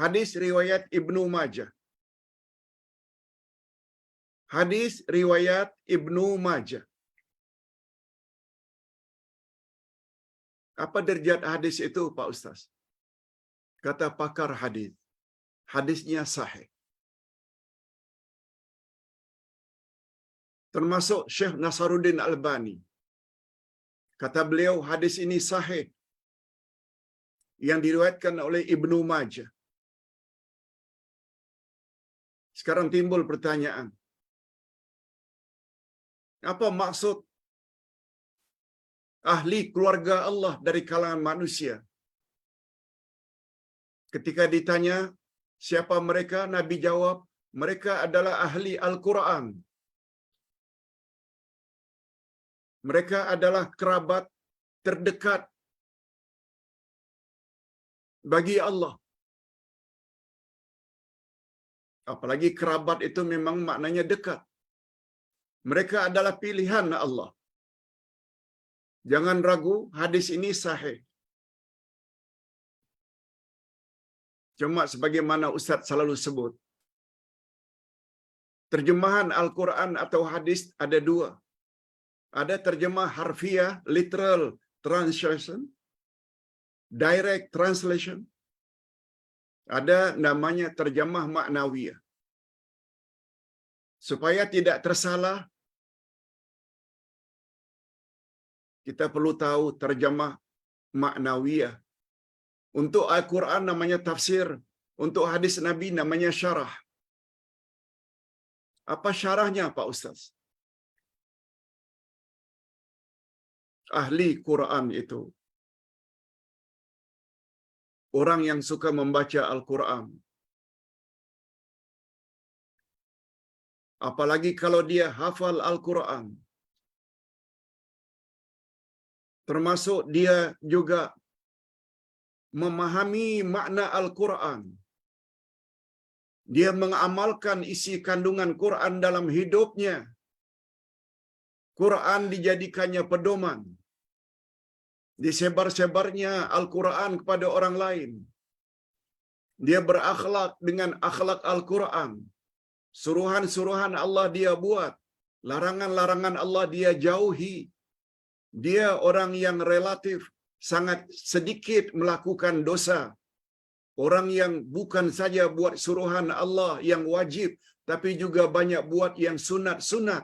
Hadis riwayat Ibnu Majah. Hadis riwayat Ibnu Majah. Apa derajat hadis itu, Pak Ustaz? Kata pakar hadis, hadisnya sahih. Termasuk Syekh Nasaruddin Albani. Kata beliau, hadis ini sahih yang diriwayatkan oleh Ibnu Majah. Sekarang timbul pertanyaan, apa maksud ahli keluarga Allah dari kalangan manusia? Ketika ditanya siapa mereka, Nabi jawab, mereka adalah ahli Al-Quran. Mereka adalah kerabat terdekat bagi Allah. Apalagi kerabat itu memang maknanya dekat. Mereka adalah pilihan Allah. Jangan ragu, hadis ini sahih. Cuma sebagaimana Ustaz selalu sebut, terjemahan Al-Quran atau hadis ada dua. Ada terjemah harfiah, literal translation, direct translation. Ada namanya terjemah maknawiyah. Supaya tidak tersalah, kita perlu tahu terjemah maknawiyah. Untuk Al-Quran namanya tafsir, untuk hadis Nabi namanya syarah. Apa syarahnya, Pak Ustaz? Ahli Quran itu orang yang suka membaca Al-Quran. Apalagi kalau dia hafal Al-Quran. Termasuk dia juga memahami makna Al-Quran. Dia mengamalkan isi kandungan Quran dalam hidupnya. Quran dijadikannya pedoman. Disebar-sebarnya Al-Quran kepada orang lain. Dia berakhlak dengan akhlak Al-Quran. Suruhan-suruhan Allah dia buat. Larangan-larangan Allah dia jauhi. Dia orang yang relatif sangat sedikit melakukan dosa. Orang yang bukan saja buat suruhan Allah yang wajib, tapi juga banyak buat yang sunat-sunat.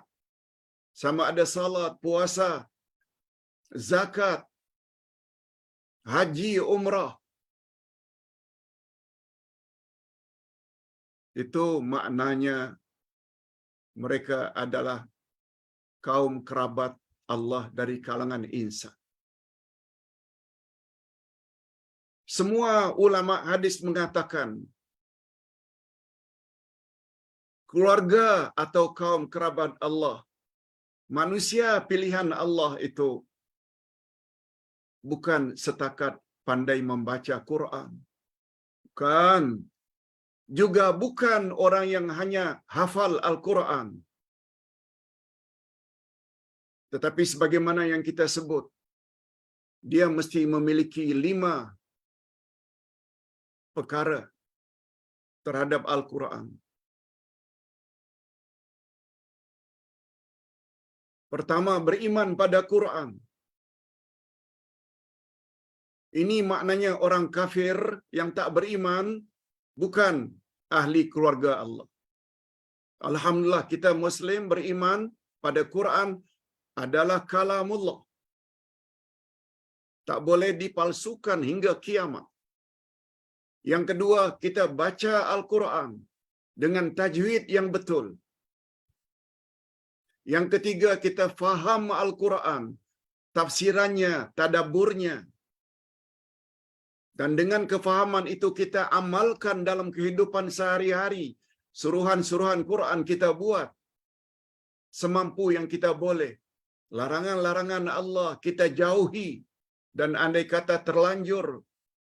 Sama ada salat, puasa, zakat, haji, umrah. Itu maknanya mereka adalah kaum kerabat Allah dari kalangan insan. Semua ulama hadis mengatakan keluarga atau kaum kerabat Allah, manusia pilihan Allah itu bukan setakat pandai membaca Quran. Bukan. Juga bukan orang yang hanya hafal Al-Quran. Tetapi sebagaimana yang kita sebut, dia mesti memiliki 5 perkara terhadap Al-Quran. Pertama, beriman pada Quran. Ini maknanya orang kafir yang tak beriman bukan ahli keluarga Allah. Alhamdulillah kita Muslim beriman pada Quran adalah kalamullah. Tak boleh dipalsukan hingga kiamat. Yang kedua, kita baca Al-Quran dengan tajwid yang betul. Yang ketiga, kita faham Al-Quran, tafsirannya, tadabburnya. Dan dengan kefahaman itu kita amalkan dalam kehidupan sehari-hari. Suruhan-suruhan Quran kita buat semampu yang kita boleh. Larangan-larangan Allah kita jauhi. Dan andai kata terlanjur,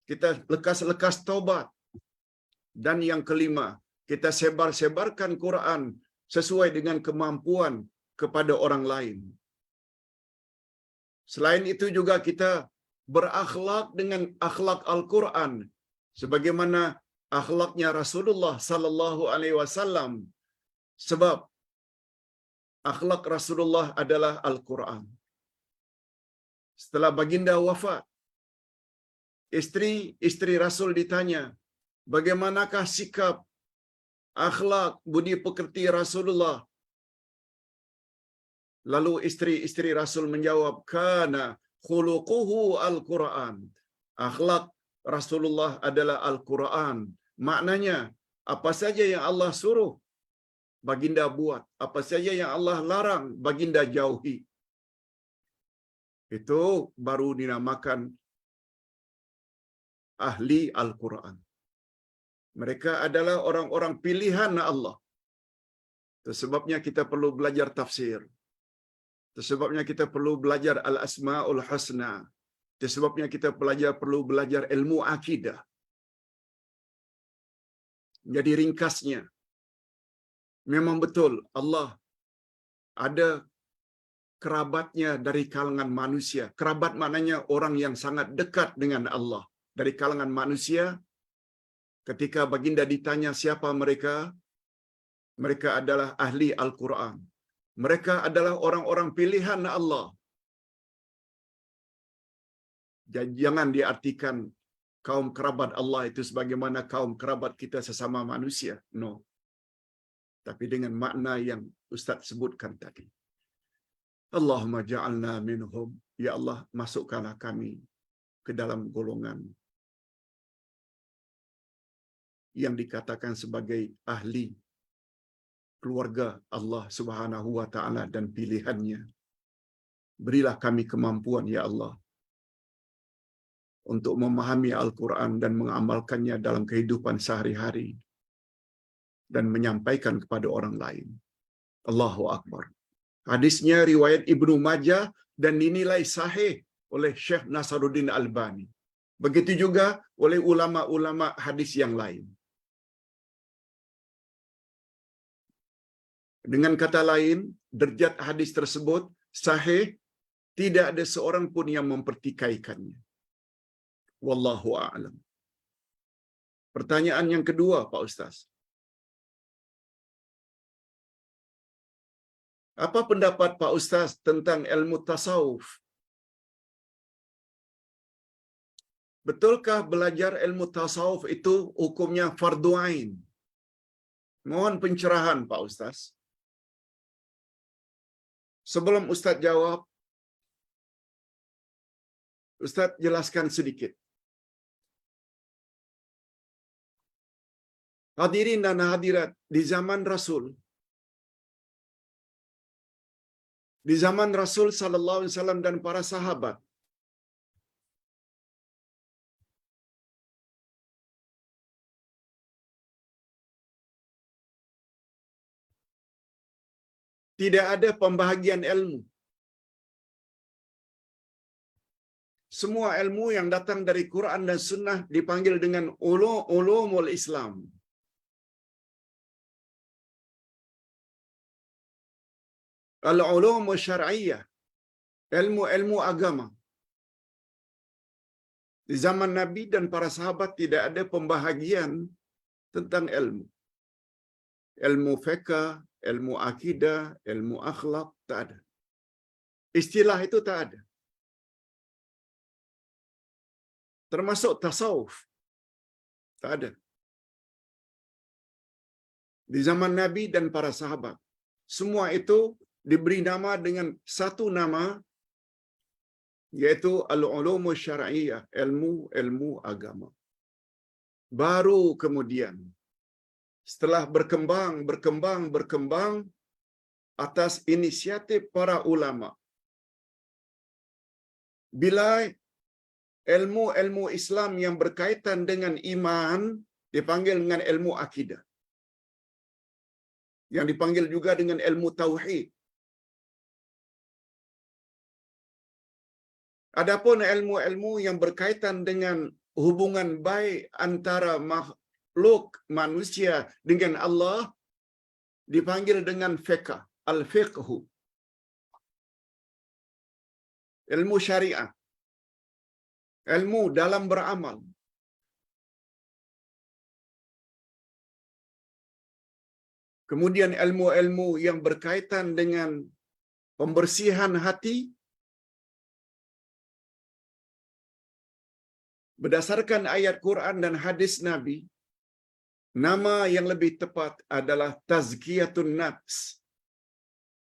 kita lekas-lekas taubat. Dan yang kelima, kita sebar-sebarkan Quran sesuai dengan kemampuan kepada orang lain. Selain itu juga kita berakhlak dengan akhlak Al-Quran sebagaimana akhlaknya Rasulullah sallallahu alaihi wasallam, sebab akhlak Rasulullah adalah Al-Quran. Setelah baginda wafat, istri Rasul ditanya, bagaimanakah sikap, akhlak, budi pekerti Rasulullah? Lalu istri Rasul menjawab, kana khuluquhu Al-Quran. Akhlak Rasulullah adalah Al-Quran. Maknanya, apa saja yang Allah suruh, baginda buat. Apa saja yang Allah larang, baginda jauhi. Itu baru dinamakan ahli Al-Quran. Mereka adalah orang-orang pilihan Allah. Itu sebabnya kita perlu belajar tafsir. Itu sebabnya kita perlu belajar Al-Asma'ul Husna. Itu sebabnya kita perlu belajar ilmu akidah. Jadi ringkasnya, memang betul Allah ada kerabatnya dari kalangan manusia. Kerabat maknanya orang yang sangat dekat dengan Allah. Dari kalangan manusia, ketika baginda ditanya siapa mereka, mereka adalah ahli Al-Quran. Mereka adalah orang-orang pilihan Allah. Jangan diartikan kaum kerabat Allah itu sebagaimana kaum kerabat kita sesama manusia. No. Tapi dengan makna yang Ustaz sebutkan tadi. Allahumma ja'alna minhum. Ya Allah, masukkanlah kami ke dalam golongan yang dikatakan sebagai ahli keluarga Allah Subhanahu wa taala dan pilihannya. Berilah kami kemampuan ya Allah untuk memahami Al-Quran dan mengamalkannya dalam kehidupan sehari-hari dan menyampaikan kepada orang lain. Allahu Akbar. Hadisnya riwayat Ibnu Majah dan dinilai sahih oleh Syekh Nasaruddin Albani. Begitu juga oleh ulama-ulama hadis yang lain. Dengan kata lain, derajat hadis tersebut sahih, tidak ada seorang pun yang mempertikaikannya. Wallahu a'lam. Pertanyaan yang kedua, Pak Ustaz. Apa pendapat Pak Ustaz tentang ilmu tasawuf? Betulkah belajar ilmu tasawuf itu hukumnya fardu ain? Mohon pencerahan Pak Ustaz. Sebelum Ustaz jawab, Ustaz jelaskan sedikit. Hadirin dan hadirat, di zaman Rasul sallallahu alaihi wasallam dan para sahabat, tidak ada pembahagian ilmu. Semua ilmu yang datang dari Quran dan Sunnah dipanggil dengan ulumul Islam. Al-ulum syar'iyyah, ilmu-ilmu agama. Di zaman Nabi dan para sahabat tidak ada pembahagian tentang ilmu. Ilmu fiqh, ilmu akidah, ilmu akhlak, tak ada. Istilah itu tak ada. termasuk tasawuf. Tak ada. Di zaman Nabi dan para sahabat, semua itu diberi nama dengan satu nama, yaitu al-ulumu syar'iyyah, ilmu agama. Baru kemudian setelah berkembang atas inisiatif para ulama, bila ilmu Islam yang berkaitan dengan iman dipanggil dengan ilmu akidah, yang dipanggil juga dengan ilmu tauhid. Adapun ilmu-ilmu yang berkaitan dengan hubungan baik antara makhluk manusia dengan Allah dipanggil dengan fiqh, al-fiqhu. Ilmu syariah, ilmu dalam beramal. Kemudian ilmu-ilmu yang berkaitan dengan pembersihan hati, berdasarkan ayat Quran dan hadis Nabi, nama yang lebih tepat adalah tazkiyatun nafs.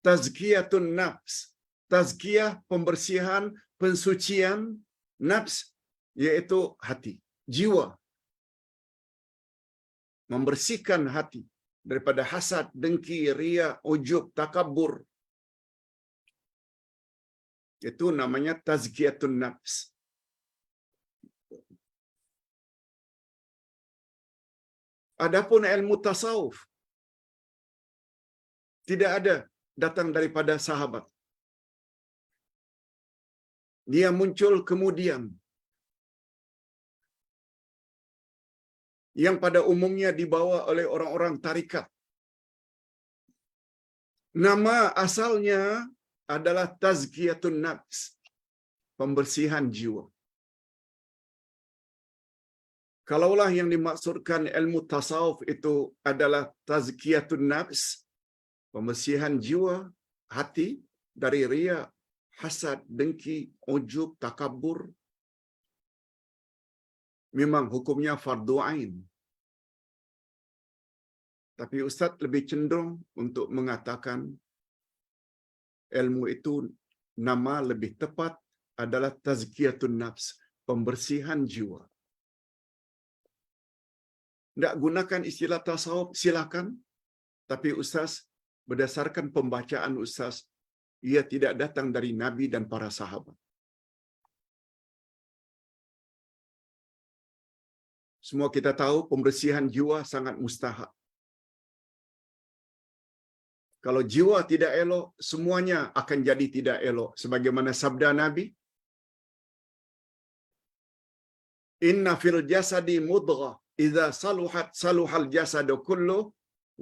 Tazkiyatun nafs. Tazkiyah, pembersihan, pensucian nafs, yaitu hati, jiwa. Membersihkan hati daripada hasad, dengki, riya, ujub, takabur. Itu namanya tazkiyatun nafs. Adapun ilmu tasawuf tidak ada datang daripada sahabat. Dia muncul kemudian. Yang pada umumnya dibawa oleh orang-orang tarikat. Nama asalnya adalah tazkiyatun nafs, pembersihan jiwa. Kalaulah yang dimaksudkan ilmu tasawuf itu adalah tazkiyatun nafs, pembersihan jiwa, hati dari riya, hasad, dengki, ujub, takabur, memang hukumnya fardu ain. Tapi Ustaz lebih cenderung untuk mengatakan ilmu itu nama lebih tepat adalah tazkiyatun nafs, pembersihan jiwa. Tak gunakan istilah tasawuf, silakan. Tapi Ustaz, berdasarkan pembacaan Ustaz, ia tidak datang dari Nabi dan para sahabat. Semua kita tahu pembersihan jiwa sangat mustahak. Kalau jiwa tidak elok, semuanya akan jadi tidak elok. Sebagaimana sabda Nabi, Inna fil jasadi mudghah, idza saluhat saluhal jasadu kullu,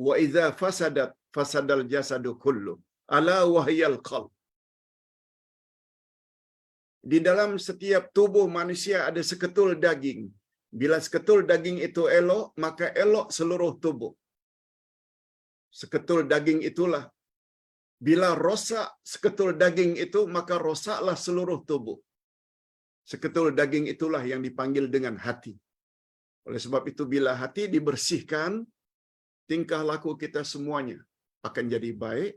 wa idza fasadat fasadal jasadu kullu. Ala wahyal qalb. Di dalam setiap tubuh manusia ada seketul daging. Bila seketul daging itu elok, maka elok seluruh tubuh. Seketul daging itulah. Bila rosak seketul daging itu, maka rosaklah seluruh tubuh. Seketul daging itulah yang dipanggil dengan hati. Oleh sebab itu, bila hati dibersihkan, tingkah laku kita semuanya akan jadi baik.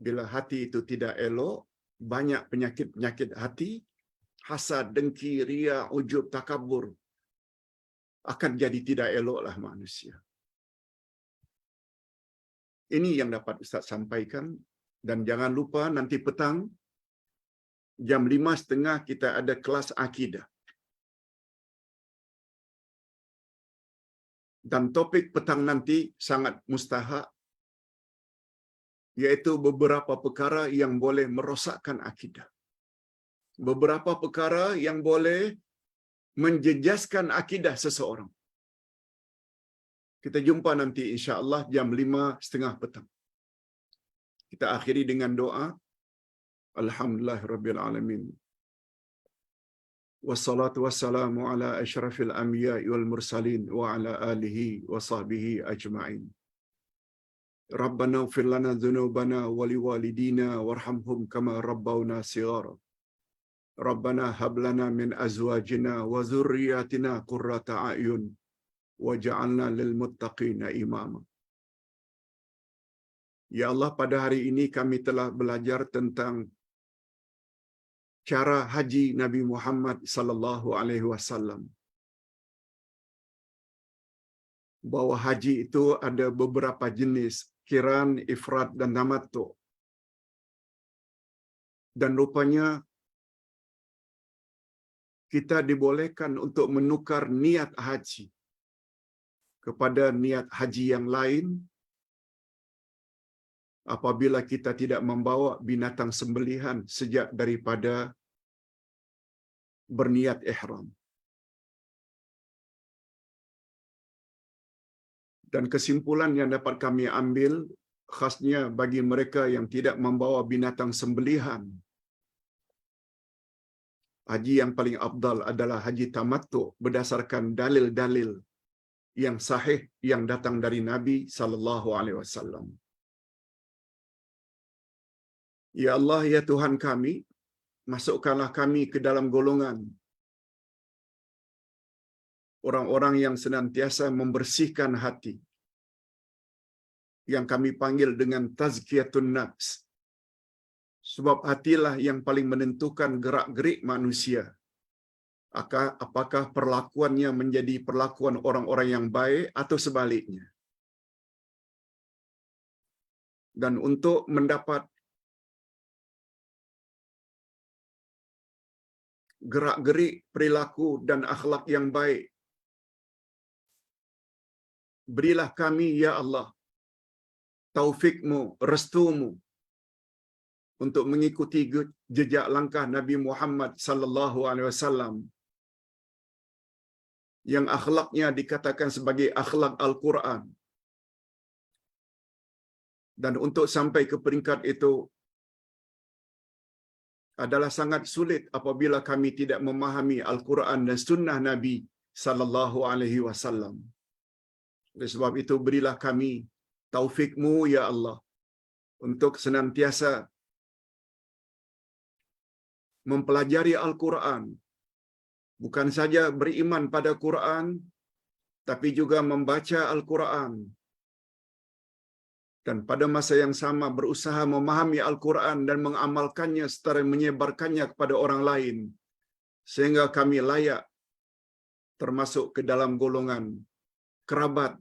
Bila hati itu tidak elok, banyak penyakit-penyakit hati, hasad, dengki, riya, ujub, takabur, akan jadi tidak eloklah manusia. Ini yang dapat Ustaz sampaikan. Dan jangan lupa nanti petang, jam 5.30 kita ada kelas akidah. Dan topik petang nanti sangat mustahak, yaitu beberapa perkara yang boleh merosakkan akidah. Beberapa perkara yang boleh menjejaskan akidah seseorang. Kita jumpa nanti insya-Allah jam 5.30 petang. Kita akhiri dengan doa. Alhamdulillahirabbil alamin. Wassalatu wassalamu ala asyrafil anbiya'i wal mursalin wa ala alihi wa sahbihi ajma'in. Rabbana ighfir lana dhunubana wa liwalidina warhamhum kama rabbawna shighara. Rabbana hab lana min azwajina wa dzurriyyatina qurrata a'yun waj'alna lil muttaqina imama. Ya Allah, pada hari ini kami telah belajar tentang cara haji Nabi Muhammad sallallahu alaihi wasallam. Bahwa haji itu ada beberapa jenis, qiran, ifrad dan tamattu. Dan rupanya kita dibolehkan untuk menukar niat haji kepada niat haji yang lain apabila kita tidak membawa binatang sembelihan sejak daripada berniat ihram. Dan kesimpulan yang dapat kami ambil, khasnya bagi mereka yang tidak membawa binatang sembelihan, haji yang paling afdal adalah haji tamattu berdasarkan dalil-dalil yang sahih yang datang dari Nabi sallallahu alaihi wasallam. Ya Allah, ya Tuhan kami, masukkanlah kami ke dalam golongan orang-orang yang senantiasa membersihkan hati, yang kami panggil dengan tazkiyatun nafs. Sebab hatilah yang paling menentukan gerak-gerik manusia. Apakah perlakuannya menjadi perlakuan orang-orang yang baik atau sebaliknya. Dan untuk mendapat gerak-gerik perilaku dan akhlak yang baik, berilah kami, ya Allah, taufikmu, restumu untuk mengikuti jejak langkah Nabi Muhammad sallallahu alaihi wasallam yang akhlaknya dikatakan sebagai akhlak Al-Quran. Dan untuk sampai ke peringkat itu adalah sangat sulit apabila kami tidak memahami Al-Quran dan sunnah Nabi sallallahu alaihi wasallam. Oleh sebab itu berilah kami taufikmu, ya Allah, untuk senantiasa mempelajari Al-Quran, bukan saja beriman pada Quran, tapi juga membaca Al-Quran, dan pada masa yang sama berusaha memahami Al-Quran dan mengamalkannya serta menyebarkannya kepada orang lain, sehingga kami layak termasuk ke dalam golongan kerabat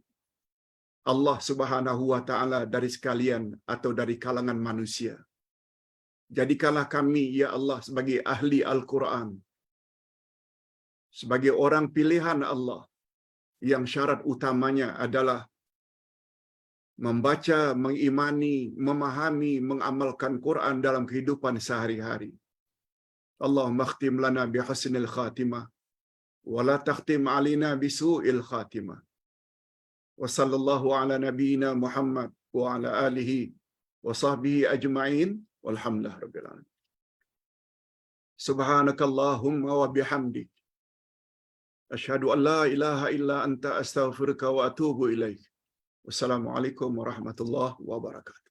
Allah Subhanahu wa taala dari sekalian atau dari kalangan manusia. Jadikanlah kami, ya Allah, sebagai ahli Al-Quran, sebagai orang pilihan Allah yang syarat utamanya adalah membaca, mengimani, memahami, mengamalkan Quran dalam kehidupan sehari-hari. Allahumma khtim lana bi husnil khatimah wa la takhtim alina bi su'il khatimah. Wa sallallahu ala nabiyyina Muhammad wa ala alihi wa sahbihi ajma'in walhamdulillah rabbil alamin. Subhanakallahumma wa bihamdik asyhadu an la ilaha illa anta astaghfiruka wa atubu ilaik. Wassalamualaikum warahmatullahi wabarakatuh.